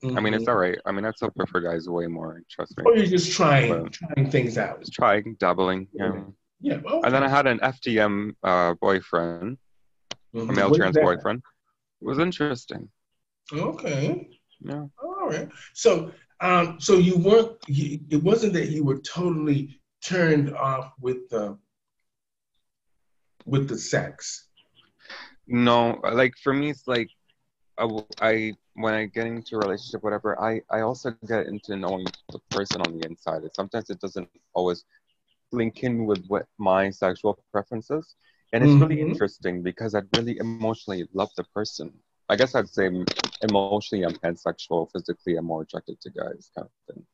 I mean, it's Mm-hmm. all right. I mean, I still prefer guys way more, trust me. Or you're just But trying things out. just trying, dabbling, Yeah. Yeah. And then Okay. I had an FTM boyfriend, a Mm-hmm. male What is trans that? boyfriend. It was interesting. Okay. Yeah. All right. So, so you weren't. It wasn't that you were totally turned off with the sex. No, like for me, it's like when I get into a relationship, whatever, I also get into knowing the person on the inside. And sometimes it doesn't always link in with what my sexual preferences. And it's really Mm-hmm. interesting because I really emotionally love the person. I guess I'd say emotionally I'm pansexual, physically I'm more attracted to guys, kind of thing.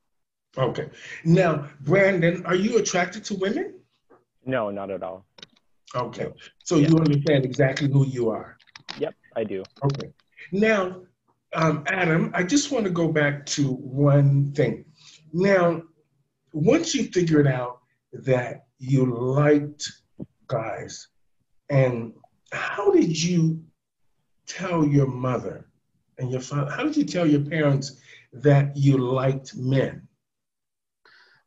Okay. Now, Brandon, are you attracted to women? No, not at all. Okay. No. So Yeah. you understand exactly who you are. Yep, I do. Okay. Now, Adam, I just want to go back to one thing. Now, once you figured out that you liked guys, and how did you tell your mother and your father, how did you tell your parents that you liked men?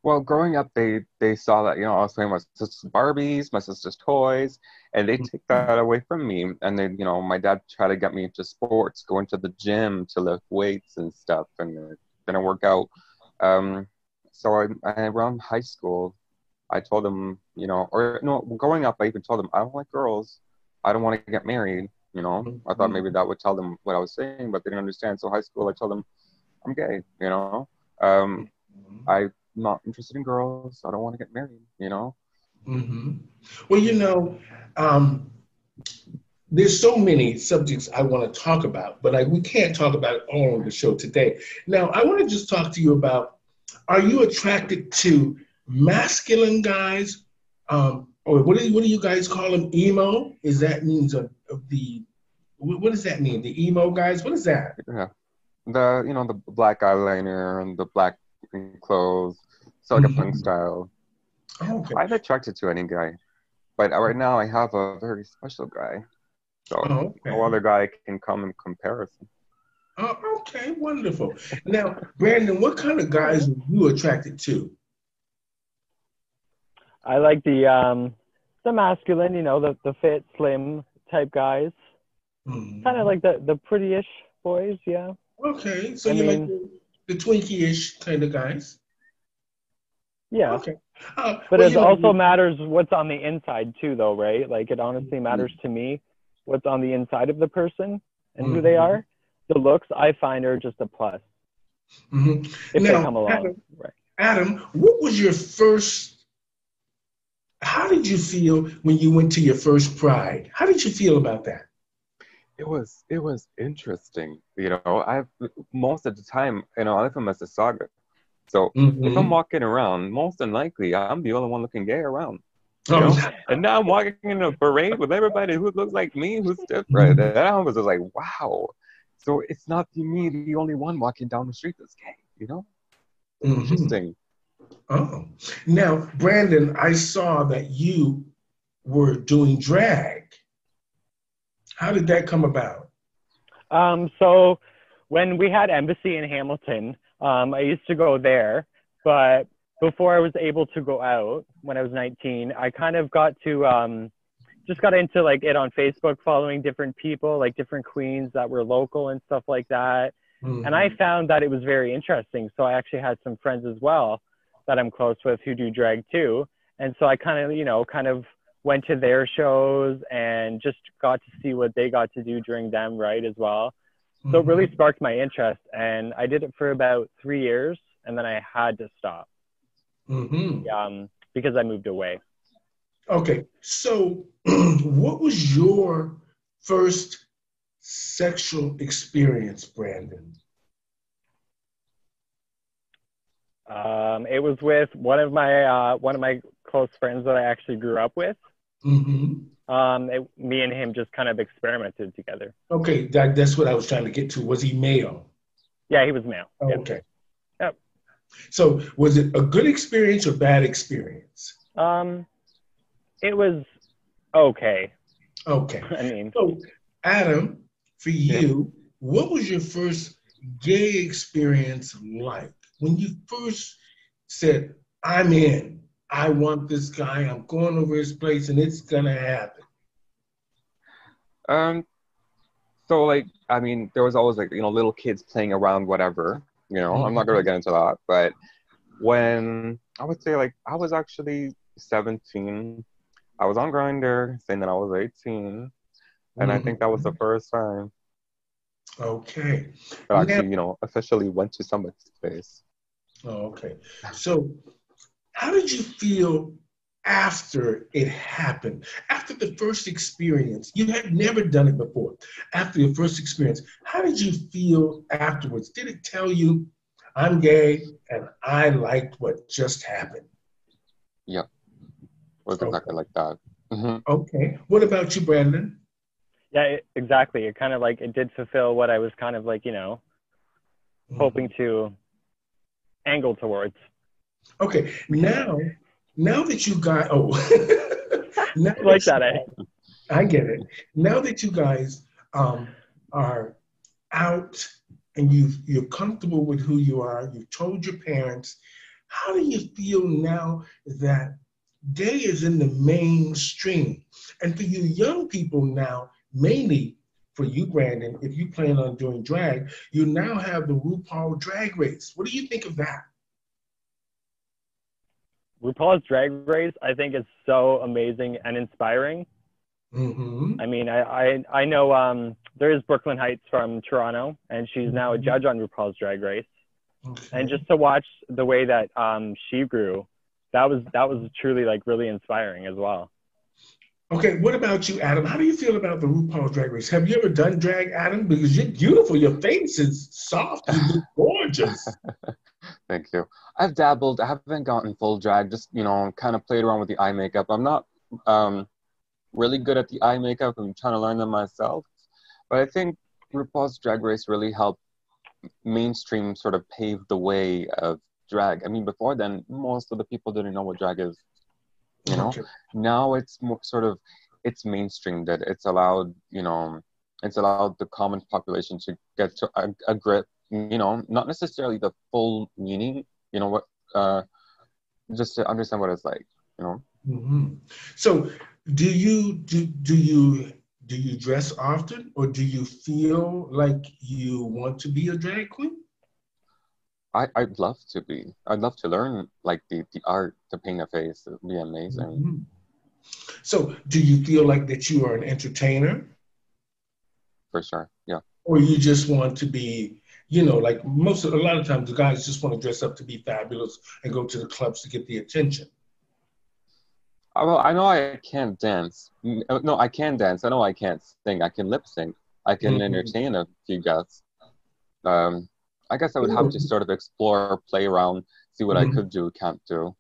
Well, growing up, they saw that, I was playing with my sister's Barbies, my sister's toys, and they take that away from me. And then, my dad tried to get me into sports, going to the gym to lift weights and stuff, and it didn't work out. Um, so around high school, I told them, or no, growing up, I even told them I don't like girls. I don't want to get married. I thought maybe Mhm. that would tell them what I was saying, but they didn't understand. So high school, I told them I'm gay. Um, I'm not interested in girls. I don't want to get married. Hmm. Well, there's so many subjects I want to talk about, but we can't talk about it all on the show today. Now, I want to just talk to you about, are you attracted to masculine guys? Or what do you guys call them? Emo? Is that means of the, what does that mean? The emo guys? What is that? Yeah. The black eyeliner and the black clothes. So like a punk Mhm. style. Oh, okay. I'm attracted to any guy. But right now I have a very special guy. So Oh, no okay. other guy can come in comparison. Oh, okay. Wonderful. Now, Brandon, what kind of All guys right. are you attracted to? I like the masculine, the fit, slim type guys. Kind of Mhm. like the pretty-ish boys, yeah. Okay, so I you like mean, the Twinkie-ish kind of guys. yeah. Okay. But Well, it also matters what's on the inside too, though, right? Like it honestly matters Mhm. to me what's on the inside of the person and who they Mhm. are. The looks I find are just a plus Mhm. if they Now, come along, right? Adam, what was your first? How did you feel when you went to your first Pride? How did you feel about that? It was interesting. I've most of the time, I live in Mississauga. So if I'm Hmm. walking around, most than likely I'm the only one looking gay around. you Oh, know? And now I'm walking in a parade with everybody who looks like me, who's different. And I was just like, wow. So it's not me, the only one walking down the street that's gay. It's hmm. interesting. Oh. Now, Brandon, I saw that you were doing drag. How did that come about? So when we had embassy in Hamilton, I used to go there, but before I was able to go out when I was 19, I kind of got to just got into like it on Facebook, following different people, like different queens that were local and stuff like that. And I Hmm. found that it was very interesting. So I actually had some friends as well that I'm close with who do drag too. And so I kind of went to their shows and just got to see what they got to do during them, right, as well. So it really Hmm. sparked my interest. And I did it for about 3 years and then I had to stop Hmm. because I moved away. Okay, so what was your first sexual experience, Brandon? It was with one of my close friends that I actually grew up with. Hmm. Me and him just kind of experimented together. Okay, that's what I was trying to get to. Was he male? Yeah, he was male. Yeah. Okay. Yep. So was it a good experience or bad experience? Um, it was okay. Okay. I mean, So, Adam, for Yeah. you, what was your first gay experience like? When you first said, I'm in, I want this guy, I'm going over his place, and it's gonna happen. Um, so like, I mean, there was always like, little kids playing around, whatever, I'm not gonna Mhm. get into that, but when I would say like I was actually 17, I was on Grindr saying that I was 18, and I think that was the Mhm. first time Okay. that I Now, actually, officially went to somebody's place. oh, okay. So, how did you feel after it happened? After the first experience, you had never done it before. After your first experience, how did you feel afterwards? Did it tell you, I'm gay and I liked what just happened? Yep, it was exactly Okay. like that. Okay. What about you, Brandon? Yeah, exactly. It kind of like it did fulfill what I was kind of like, hoping Mhm. to angle towards. Okay. Now that you got, oh, now Like that that, eh? I get it. Now that you guys are out and you're comfortable with who you are, you've told your parents, how do you feel now that gay is in the mainstream? And for you young people now, mainly for you, Brandon, if you plan on doing drag, you now have the RuPaul Drag Race. What do you think of that? RuPaul's Drag Race, I think, is so amazing and inspiring. Mm-hmm. I mean, I know there is Brooklyn Heights from Toronto, and she's now a Mm-hmm. judge on RuPaul's Drag Race. And Okay. just to watch the way that she grew, that was truly like really inspiring as well. Okay, what about you, Adam? How do you feel about the RuPaul Drag Race? Have you ever done drag, Adam? Because you're beautiful. Your face is soft. You look gorgeous. Thank you. I've dabbled. I haven't gotten full drag. Just kind of played around with the eye makeup. I'm not um really good at the eye makeup. I'm trying to learn them myself. But I think RuPaul's Drag Race really helped mainstream sort of pave the way of drag. I mean, before then, most of the people didn't know what drag is, you know? Okay. Now it's more sort of, it's mainstream that it's allowed the common population to get to a grip, not necessarily the full meaning, what, just to understand what it's like, you know? Hmm. So, do you dress often, or do you feel like you want to be a drag queen? I'd love to be. I'd love to learn like the art to paint a face. It would be amazing Hmm. So, do you feel like that you are an entertainer, for sure. Yeah. or you just want to be, like a lot of times the guys just want to dress up to be fabulous and go to the clubs to get the attention. Well, I know I can't dance. No, I can dance. I know I can't sing. I can lip sync. I can Mhm. entertain a few guests. Um, I guess I would have to sort of explore, play around, see what I Mhm. could do, can't do.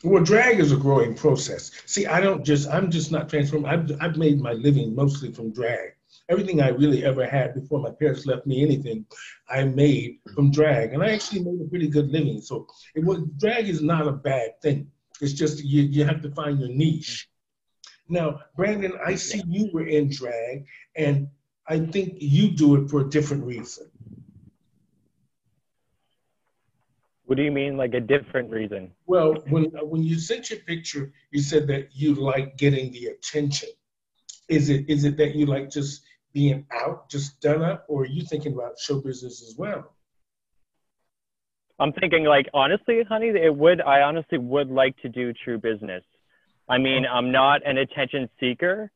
Well, drag is a growing process. See, I'm just not transformed. I've made my living mostly from drag. Everything I really ever had before my parents left me anything, I made from drag. And I actually made a pretty good living. So drag is not a bad thing. It's just you have to find your niche. Now, Brandon, I Yeah. see you were in drag, and I think you do it for a different reason. What do you mean, like a different reason? Well, when you sent your picture, you said that you like getting the attention. Is it that you like just being out, just done up, or are you thinking about show business as well? I'm thinking like honestly, honey, it would I honestly would like to do true business. I mean, I'm not an attention seeker,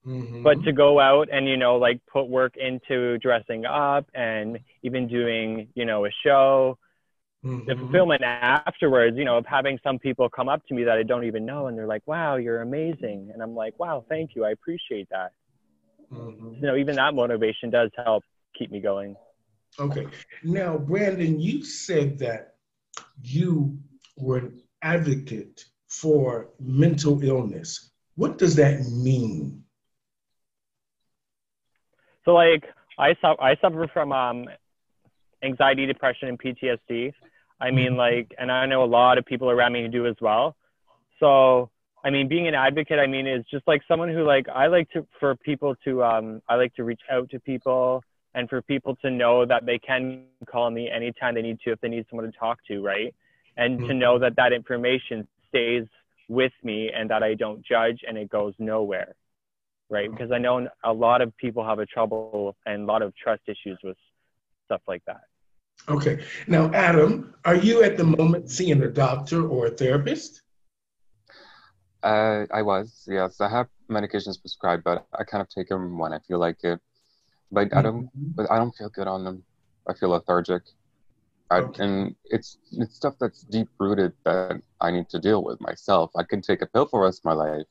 but Mm-hmm. to go out and like put work into dressing up and even doing a show, the Mm-hmm. fulfillment afterwards, of having some people come up to me that I don't even know and they're like, wow, you're amazing, and I'm like, wow, thank you, I appreciate that. Mm-hmm. Even that motivation does help keep me going. Okay. Now, Brandon, you said that you were an advocate for mental illness. What does that mean? So like I suffer from anxiety, depression, and PTSD. I mean, Mm-hmm. like, and I know a lot of people around me who do as well. So, I mean, being an advocate, I mean, is just like someone who like I like to for people to I like to reach out to people and for people to know that they can call me anytime they need to if they need someone to talk to, right? And to know that that information stays with me and that I don't judge and it goes nowhere, right? Because I know a lot of people have a trouble and a lot of trust issues with stuff like that. Okay. Now, Adam, are you at the moment seeing a doctor or a therapist? I was, yes. I have medications prescribed, but I kind of take them when I feel like it. But I don't feel good on them. I feel lethargic. And it's stuff that's deep rooted that I need to deal with myself. I can take a pill for the rest of my life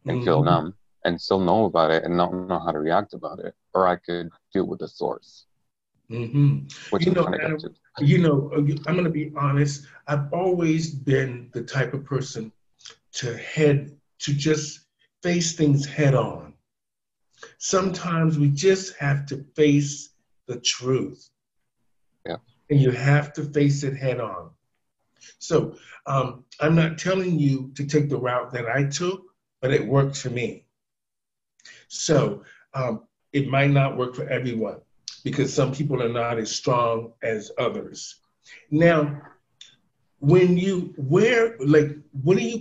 and feel numb and still know about it and not know how to react about it. Or I could deal with the source. Which You I'm know, trying to Adam, get to. you know, I'm going to be honest. I've always been the type of person to just face things head on. Sometimes we just have to face the truth. Yeah. And you have to face it head on. So I'm not telling you to take the route that I took, but it worked for me. So it might not work for everyone because some people are not as strong as others. Now, what are you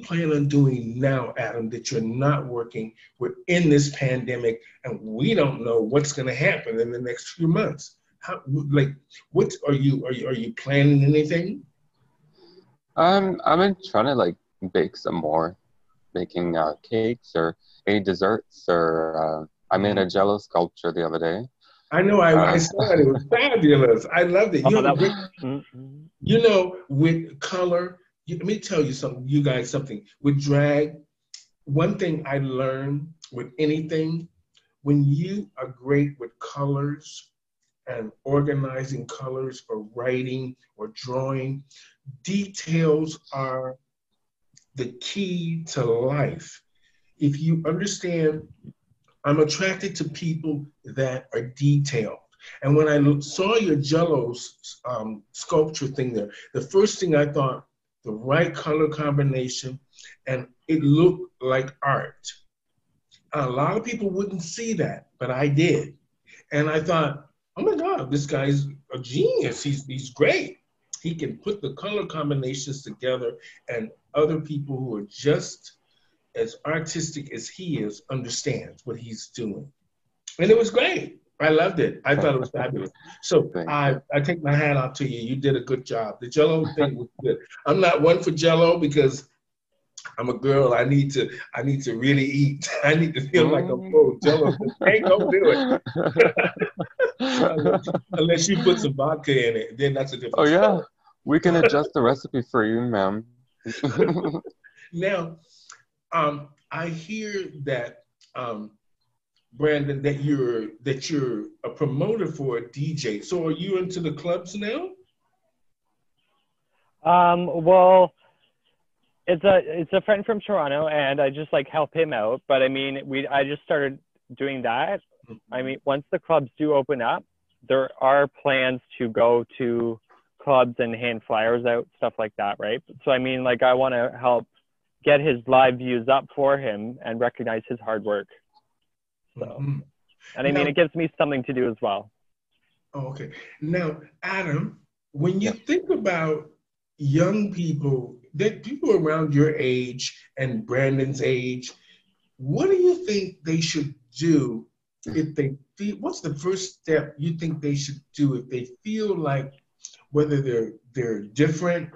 planning on doing now, Adam, that you're not working? We're in this pandemic and we don't know what's going to happen in the next few months. What are you planning anything? I've been trying to bake some more, baking cakes or any desserts, or I made a Jello sculpture the other day. I know, I saw it. It was fabulous. I loved it. You know, with color, let me tell you something, you guys, something. With drag, one thing I learned with anything, when you are great with colors and organizing colors or writing or drawing, details are the key to life. If you understand, I'm attracted to people that are detailed. And when I saw your Jello sculpture thing there, the first thing I thought, the right color combination, and it looked like art. A lot of people wouldn't see that, but I did. And I thought, oh my God, this guy's a genius. He's great. He can put the color combinations together, and other people who are just as artistic as he is understands what he's doing. And it was great. I loved it. I thought it was fabulous. So I take my hat off to you. You did a good job. The Jello thing was good. I'm not one for Jello because I'm a girl. I need to really eat. I need to feel like I'm full. Jello ain't gonna do it. Unless you put some vodka in it, then that's a different story. Yeah. We can adjust the recipe for you, ma'am. Now, I hear that Brandon, that you're a promoter for a DJ. So are you into the clubs now? Well, it's a friend from Toronto, and I just help him out. But I mean, I just started doing that. I mean, once the clubs do open up, there are plans to go to clubs and hand flyers out, stuff like that, right? So I mean, I want to help get his live views up for him and recognize his hard work. So, and I mean, it gives me something to do as well. Oh, okay. Now, Adam, when you think about young people, that people around your age and Brandon's age, what do you think they should do if they feel, what's the first step you think they should do if they feel like whether they're different,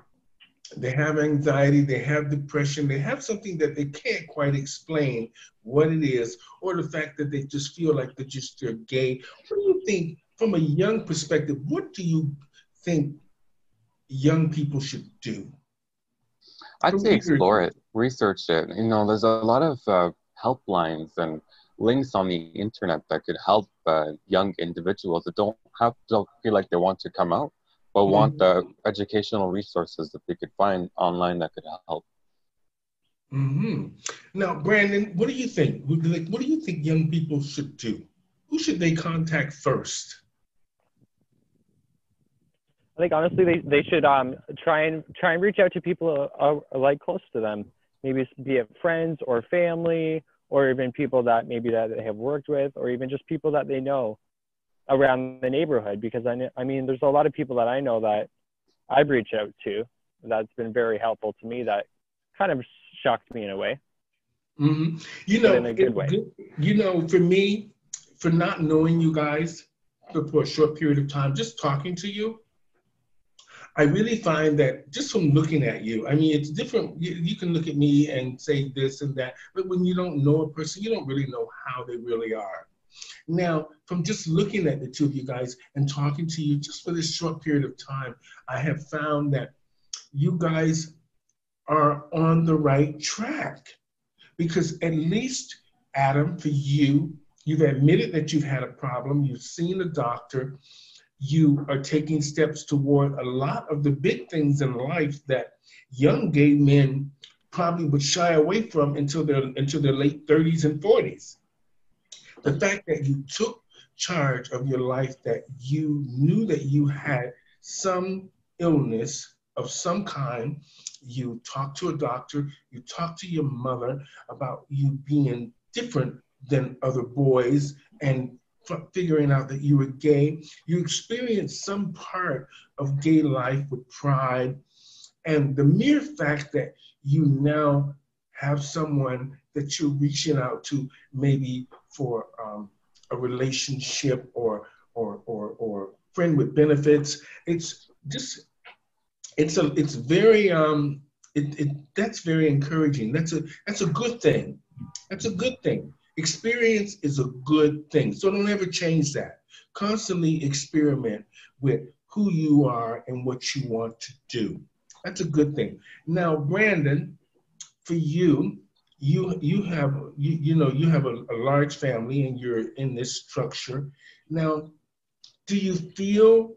they have anxiety, they have depression, they have something that they can't quite explain what it is, or the fact that they just feel like they're gay. What do you think, from a young perspective, what do you think young people should do? I'd say explore it, research it. You know, there's a lot of helplines and links on the internet that could help young individuals that don't feel like they want to come out, but want the educational resources that they could find online that could help. Now, Brandon, what do you think? What do you think young people should do? Who should they contact first? I think honestly, they should try and reach out to people close to them, maybe be it friends or family, or even people that maybe that they have worked with, or even just people that they know. around the neighborhood, because I mean, there's a lot of people that I know that I've reached out to that's been very helpful to me, that kind of shocked me in a way. Mm-hmm. But in a good way. For me, for not knowing you guys for a short period of time, just talking to you, I really find that just from looking at you, I mean, it's different. You can look at me and say this and that, but when you don't know a person, you don't really know how they really are. Now, from just looking at the two of you guys and talking to you just for this short period of time, I have found that you guys are on the right track. Because at least, Adam, for you, you've admitted that you've had a problem, you've seen a doctor, you are taking steps toward a lot of the big things in life that young gay men probably would shy away from until their late 30s and 40s. The fact that you took charge of your life, that you knew that you had some illness of some kind, you talked to a doctor, you talked to your mother about you being different than other boys and figuring out that you were gay. You experienced some part of gay life with pride. And the mere fact that you now have someone that you're reaching out to, maybe for a relationship or friend with benefits, that's very encouraging. That's a good thing. That's a good thing. Experience is a good thing. So don't ever change that. Constantly experiment with who you are and what you want to do. That's a good thing. Now, Brandon, for you, you have a large family and you're in this structure. Now, do you feel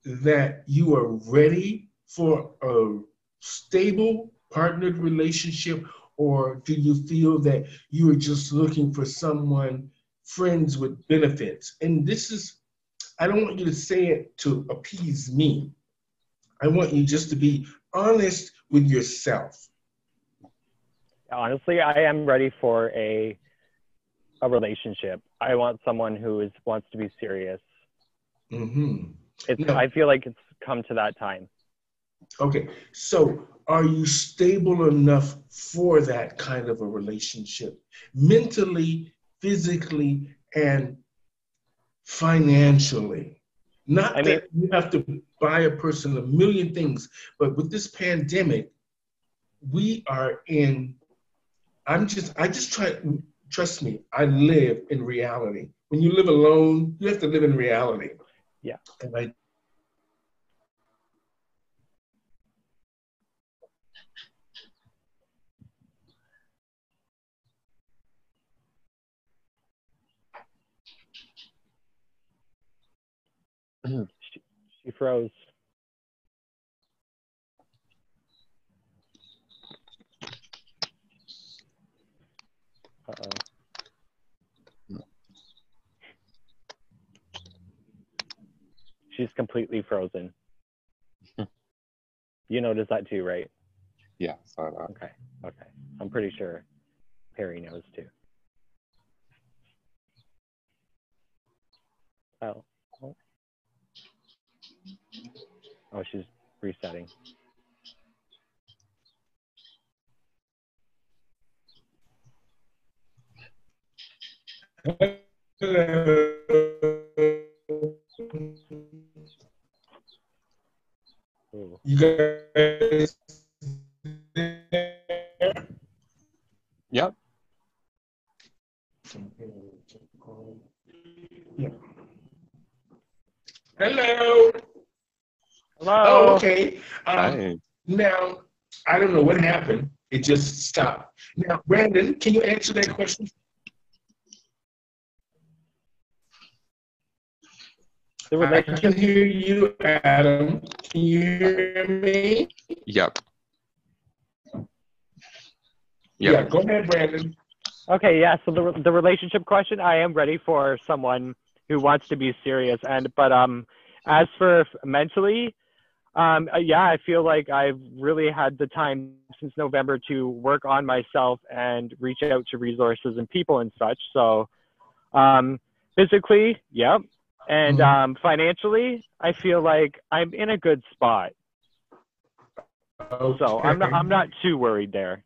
that you are ready for a stable partnered relationship, or do you feel that you are just looking for someone, friends with benefits? And I don't want you to say it to appease me. I want you just to be honest with yourself. Honestly, I am ready for a relationship. I want someone who wants to be serious. Mm-hmm. I feel like it's come to that time. Okay, so are you stable enough for that kind of a relationship, mentally, physically, and financially? Not that you have to buy a person a million things, but with this pandemic, I just try, trust me, I live in reality. When you live alone, you have to live in reality. Yeah. And she froze. Uh-oh. She's completely frozen. You noticed that too, right? Yeah, saw that. Okay. I'm pretty sure Perry knows too. Oh, she's resetting. Ooh. You guys Yep. Yeah. Hello. Hello. Oh, okay. Hi. Now, I don't know what happened. It just stopped. Now, Brandon, can you answer that question? I can hear you, Adam. Can you hear me? Yep. Yeah, go ahead, Brandon. Okay, yeah. So the relationship question, I am ready for someone who wants to be serious. But as for mentally, yeah, I feel like I've really had the time since November to work on myself and reach out to resources and people and such. So physically, yep. And financially, I feel like I'm in a good spot. Okay. So I'm not too worried there.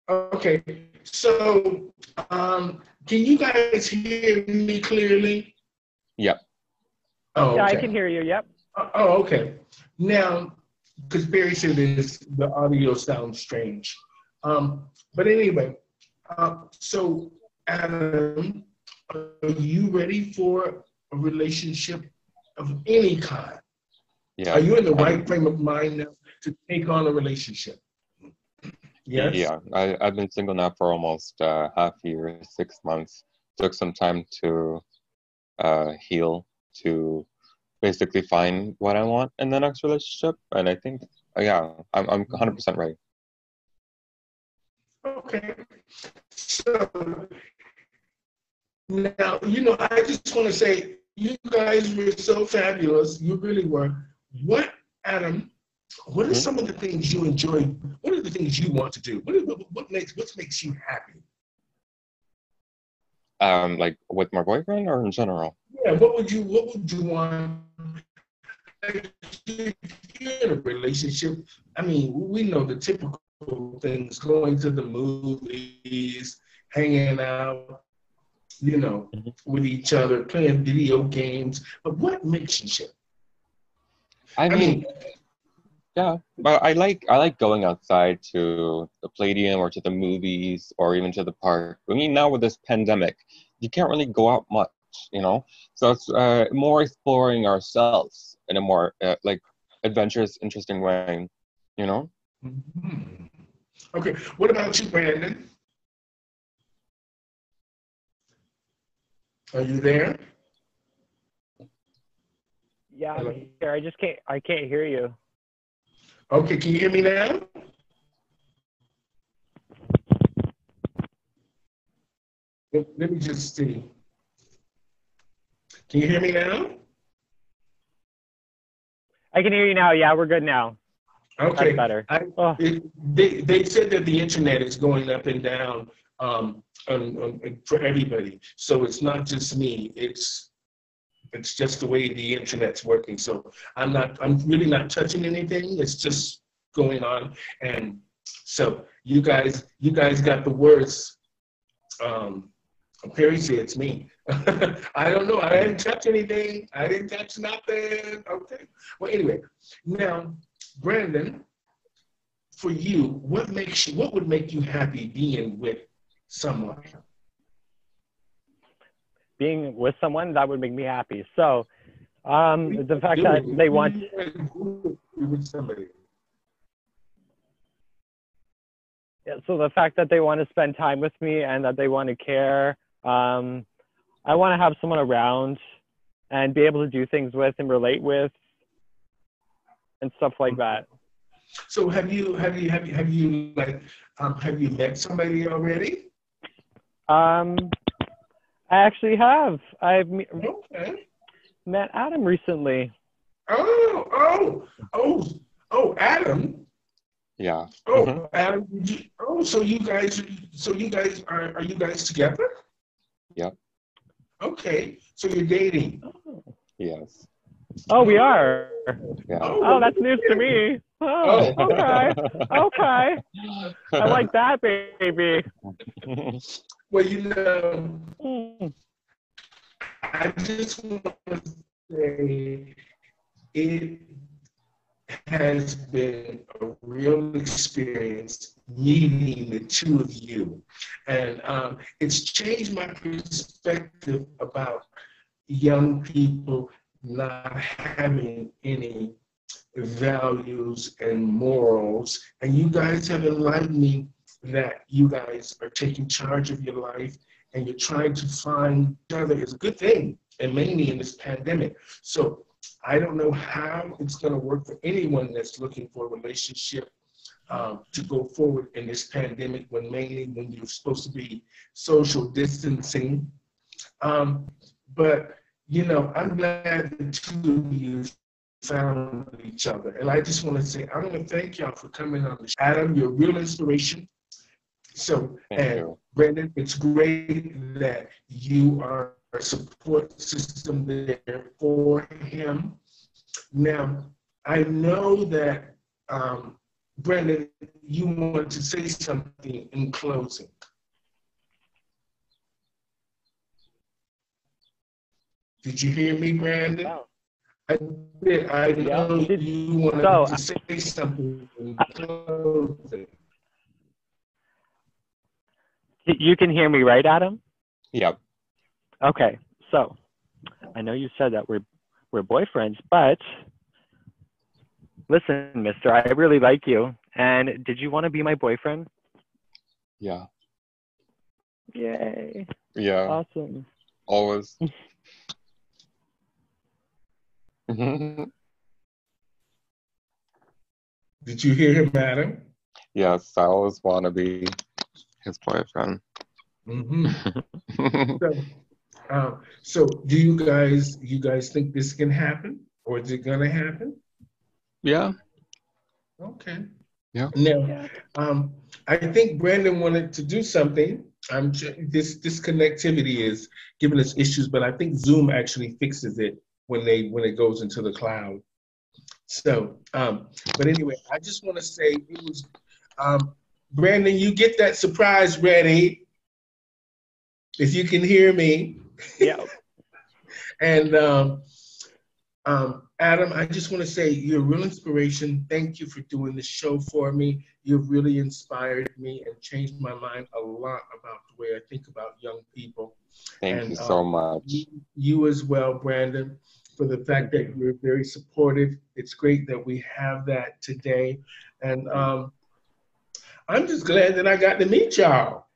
Okay. So, can you guys hear me clearly? Yep. Oh, Yeah, I okay. can hear you. Yep. Oh, okay. Now, because Barry said the audio sounds strange. But anyway, so Adam, are you ready for a relationship of any kind? Yeah. Are you in the right frame of mind now to take on a relationship? Yes? Yeah. I've been single now for almost half a year, 6 months. Took some time to heal, to basically find what I want in the next relationship. And I think, yeah, I'm 100% ready. Okay. So now, I just want to say, you guys were so fabulous. You really were. Adam, what are some of the things you enjoy? What are the things you want to do? What makes you happy? Like with my boyfriend or in general? Yeah, what would you want? Like, if you're in a relationship, I mean, we know the typical things: going to the movies, hanging out, with each other, playing video games. But what makes you ship? I mean, yeah, but I like going outside to the Palladium or to the movies or even to the park. I mean, now with this pandemic, you can't really go out much, So it's more exploring ourselves in a more like adventurous, interesting way, Mm-hmm. Okay, what about you, Brandon? Are you there? Yeah, I'm here. I can't hear you. Okay, can you hear me now? Let me just see. Can you hear me now? I can hear you now. Yeah, we're good now. Okay. That's better. They said that the internet is going up and down for everybody. So it's not just me. It's just the way the internet's working. So I'm really not touching anything. It's just going on. And so you guys got the words. Perry said it's me. I don't know. I didn't touch anything. I didn't touch nothing. Okay. Well, anyway, now, Brandon, for you, what would make you happy being with someone? Being with someone, that would make me happy. So, the fact that they want with somebody. Yeah, so the fact that they want to spend time with me and that they want to care. I want to have someone around and be able to do things with and relate with and stuff like that. So have you met somebody already? I actually have. I've Okay. met Adam recently. Oh, Adam. Yeah. Oh, Adam. So you guys are you guys together? Yep. Okay. So you're dating. Yes. Oh, we are. Yeah. Oh, that's news to me. Oh, okay. Okay. I like that, baby. Well, I just want to say it has been a real experience meeting the two of you. And it's changed my perspective about young people not having any values and morals. And you guys have enlightened me that you guys are taking charge of your life and you're trying to find each other is a good thing, and mainly in this pandemic. So I don't know how it's going to work for anyone that's looking for a relationship to go forward in this pandemic when you're supposed to be social distancing. But, I'm glad the two of you found each other. And I just want to say, I want to thank y'all for coming on the show. Adam, you're a real inspiration. So, Thank you. Brendan, it's great that you are support system there for him. Now, I know that, Brandon, you want to say something in closing. Did you hear me, Brandon? Wow. I know you wanted to say something in closing. You can hear me, right, Adam? Yep. Okay, so I know you said that we're boyfriends, but listen, mister, I really like you. And did you want to be my boyfriend? Yeah. Yay. Yeah. Awesome. Always. Did you hear him, Adam? Yes, I always want to be his boyfriend. So do you guys think this can happen, or is it gonna happen? Yeah. Okay. Yeah. Now, I think Brandon wanted to do something. This connectivity is giving us issues, but I think Zoom actually fixes it when it goes into the cloud. So, but anyway, I just want to say it was, Brandon, you get that surprise ready, if you can hear me. Yeah. And Adam, I just want to say you're a real inspiration. Thank you for doing the show for me. You've really inspired me and changed my mind a lot about the way I think about young people. Thank you so much. You as well, Brandon, for the fact that you're very supportive. It's great that we have that today. And I'm just glad that I got to meet y'all.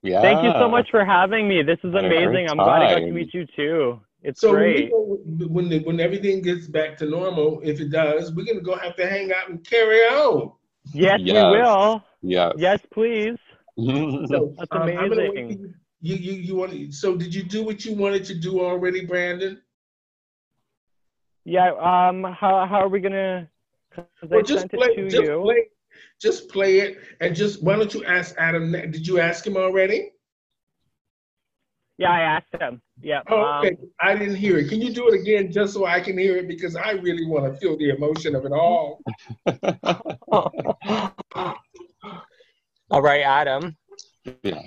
Yeah. Thank you so much for having me. This is amazing. I'm glad I got to meet you too. It's great. When everything gets back to normal, if it does, we're gonna have to hang out and carry on. Yes, we will. Yes. Yes, please. So, that's amazing. You want? So, did you do what you wanted to do already, Brandon? Yeah. How are we gonna? Well, just play it, and why don't you ask Adam? Did you ask him already? Yeah, I asked him. Yeah. Oh, okay. I didn't hear it. Can you do it again just so I can hear it? Because I really want to feel the emotion of it all. All right, Adam. Yeah.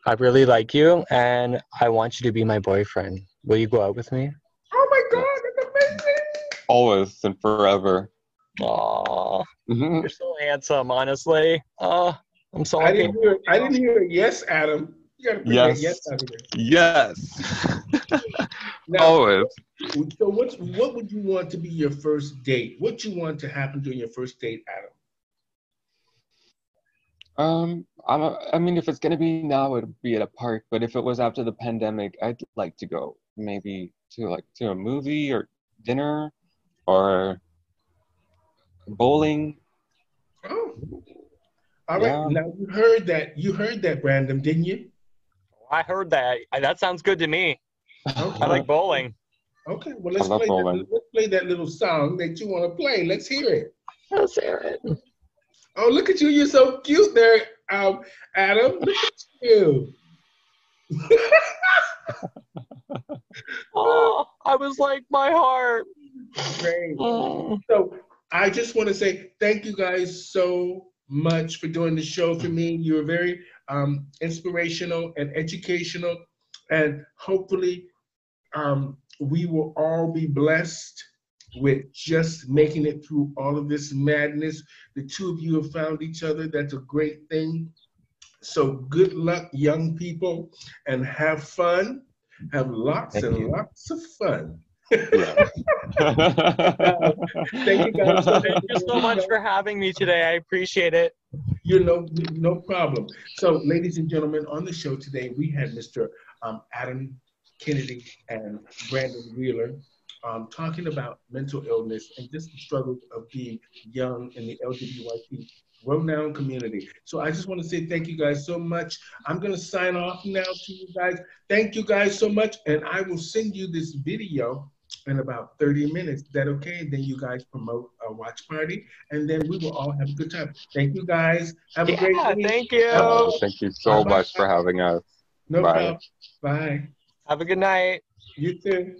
I really like you, and I want you to be my boyfriend. Will you go out with me? Oh my God, that's amazing! Always and forever. Aw, you're so handsome, honestly. I'm so happy. I didn't hear it. Yes, Adam. You gotta put that yes out of there. Yes. Now, always. So what would you want to be your first date? What you want to happen during your first date, Adam? I mean, if it's gonna be now, it'd be at a park. But if it was after the pandemic, I'd like to go maybe to a movie or dinner or bowling. Oh, all right. Yeah. Now you heard that, Brandon, didn't you? I heard that. That sounds good to me. Okay. I like bowling. Okay, well let's play that little song that you want to play. Let's hear it. Let's hear it. Oh, look at you! You're so cute there, Adam. Look at you. Oh, I was like my heart. Great. So I just want to say thank you guys so much for doing the show for me. You're very inspirational and educational, and hopefully we will all be blessed with just making it through all of this madness. The two of you have found each other. That's a great thing. So good luck, young people, and have fun. Have lots lots of fun. Thank you guys. Thank you so much for having me today. I appreciate it. You know, no problem. So, ladies and gentlemen, on the show today, we had Mr. Adam Kennedy and Brandon Wheeler talking about mental illness and just the struggles of being young in the LGBTQ renowned community. So I just want to say thank you guys so much. I'm going to sign off now to you guys. Thank you guys so much. And I will send you this video in about 30 minutes. Is that okay? And then you guys promote a watch party, and then we will all have a good time. Thank you guys. Have a great day. Thank you. Thank you so much for having us. No problem. Bye. Have a good night. You too.